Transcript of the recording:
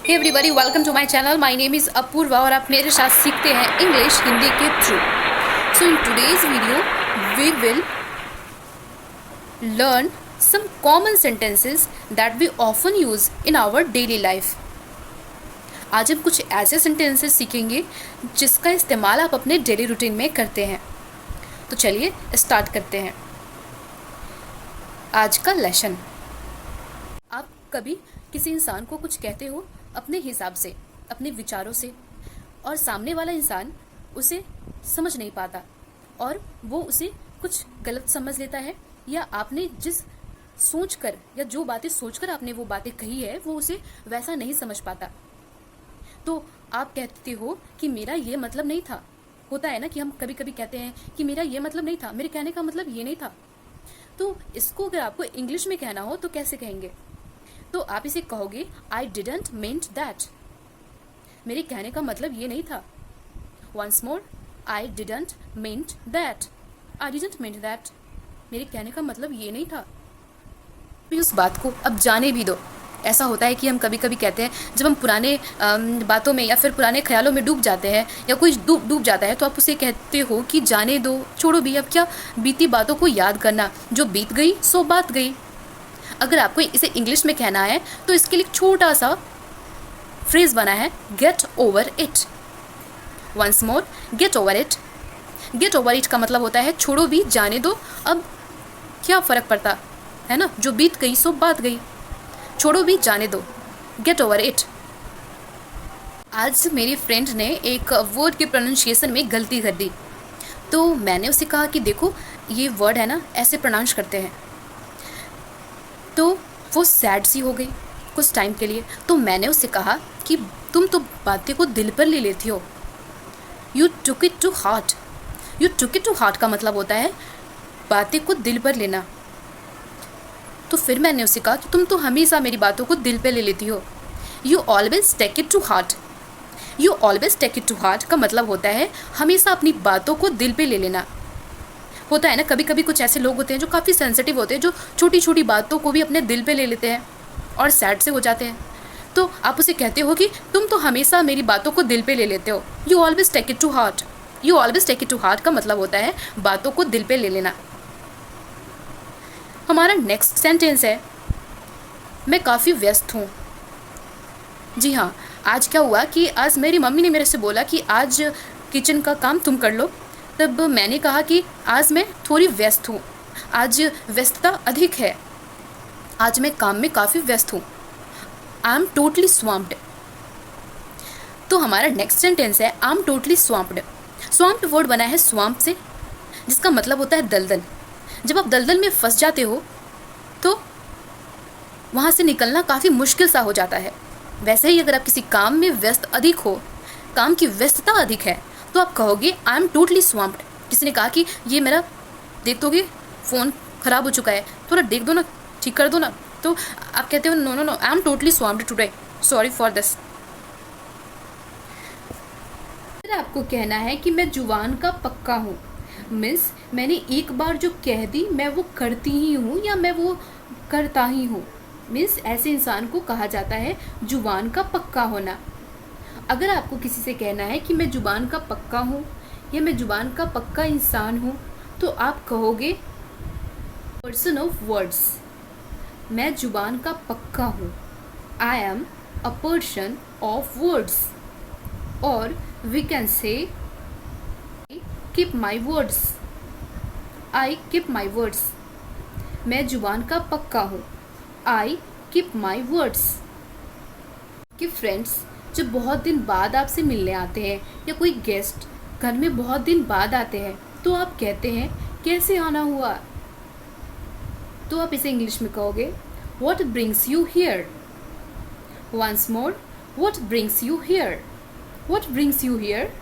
Hey everybody, welcome to my channel. My name is Apoorva और आप मेरे साथ सीखते हैं इंग्लिश हिंदी के through. So in today's video we will learn some common sentences that we often use in our daily life। आज हम कुछ ऐसे सेंटेंसेस सीखेंगे जिसका इस्तेमाल आप अपने डेली रूटीन में करते हैं। तो चलिए स्टार्ट करते हैं आज का लेसन। आप कभी किसी इंसान को कुछ कहते हो अपने हिसाब से, अपने विचारों से, और सामने वाला इंसान उसे समझ नहीं पाता और वो उसे कुछ गलत समझ लेता है, या आपने जिस सोचकर या जो बातें सोचकर आपने वो बातें कही है वो उसे वैसा नहीं समझ पाता। तो आप कहते हो कि मेरा ये मतलब नहीं था। होता है ना कि हम कभी कभी कहते हैं कि मेरा ये मतलब नहीं था, मेरे कहने का मतलब ये नहीं था। तो इसको अगर आपको इंग्लिश में कहना हो तो कैसे कहेंगे? तो आप इसे कहोगे आई डिडंट मीन्ट दैट। मेरे कहने का मतलब ये नहीं था। Once more, I didn't meant that. I didn't meant that. मेरे कहने का मतलब ये नहीं था। भी उस बात को अब जाने भी दो। ऐसा होता है कि हम कभी कभी कहते हैं, जब हम पुराने बातों में या फिर पुराने ख्यालों में डूब जाते हैं या कोई डूब जाता है, तो आप उसे कहते हो कि जाने दो, छोड़ो भी, अब क्या बीती बातों को याद करना, जो बीत गई सो बात गई। अगर आपको इसे इंग्लिश में कहना है तो इसके लिए छोटा सा फ्रेज बना है, get over it. Once more, get over it. Get over it का मतलब होता है छोड़ो भी, जाने दो, अब क्या फ़र्क पड़ता है ना, जो बीत गई सो बात गई। छोड़ो भी, जाने दो, गेट ओवर इट। आज मेरी फ्रेंड ने एक वर्ड के प्रोनाउंसिएशन में गलती कर दी, तो मैंने उसे कहा कि देखो ये वर्ड है ना, ऐसे प्रोनाउंस करते हैं। तो वो सैड सी हो गई कुछ टाइम के लिए। तो मैंने उससे कहा कि तुम तो बातें को दिल पर ले लेती हो। You took it to heart. You took it to heart का मतलब होता है बातें को दिल पर लेना। तो फिर मैंने उससे कहा कि तुम तो हमेशा मेरी बातों को दिल पे ले लेती हो। You always take it to heart. You always take it to heart का मतलब होता है हमेशा अपनी बातों को दिल पे ले लेना। होता है ना, कभी कभी कुछ ऐसे लोग होते हैं जो काफ़ी सेंसिटिव होते हैं, जो छोटी छोटी बातों को भी अपने दिल पे ले लेते हैं और सैड से हो जाते हैं। तो आप उसे कहते हो कि तुम तो हमेशा मेरी बातों को दिल पे ले लेते हो। You always take it to heart. You always take it to heart का मतलब होता है बातों को दिल पे ले लेना। हमारा नेक्स्ट सेंटेंस है, मैं काफ़ी व्यस्त हूँ। जी हाँ, आज क्या हुआ कि आज मेरी मम्मी ने मेरे से बोला कि आज किचन का काम तुम कर लो। तब मैंने कहा कि आज मैं थोड़ी व्यस्त हूँ, आज व्यस्तता अधिक है, आज मैं काम में काफ़ी व्यस्त हूँ। I am totally swamped. तो हमारा नेक्स्ट सेंटेंस है I am totally swamped. Swamped word बना है स्वाम्प से, जिसका मतलब होता है दलदल। जब आप दलदल में फंस जाते हो तो वहाँ से निकलना काफ़ी मुश्किल सा हो जाता है। वैसे ही अगर आप किसी काम में व्यस्त अधिक हो, काम की व्यस्तता अधिक है, तो आप कहोगे आई एम टोटली स्वाम्प्ड। किसी ने कहा कि ये मेरा देख दोगे, फ़ोन ख़राब हो चुका है, थोड़ा देख दो ना, ठीक कर दो ना। तो आप कहते हो no no no, I am totally swamped today, sorry for this. फिर आपको कहना है कि मैं जुबान का पक्का हूँ। मीन्स मैंने एक बार जो कह दी मैं वो करती ही हूँ या मैं वो करता ही हूँ। मीन्स ऐसे इंसान को कहा जाता है जुबान का पक्का होना। अगर आपको किसी से कहना है कि मैं जुबान का पक्का हूँ या मैं जुबान का पक्का इंसान हूँ, तो आप कहोगे पर्सन ऑफ वर्ड्स। मैं जुबान का पक्का हूँ, I am a person of words. और we can say keep my words. I keep my words. मैं जुबान का पक्का हूँ, आई कीप माई वर्ड्स। कि फ्रेंड्स जब बहुत दिन बाद आपसे मिलने आते हैं या कोई गेस्ट घर में बहुत दिन बाद आते हैं, तो आप कहते हैं कैसे आना हुआ। तो आप इसे इंग्लिश में कहोगे what brings you here. Once more, what brings you here. What brings you here.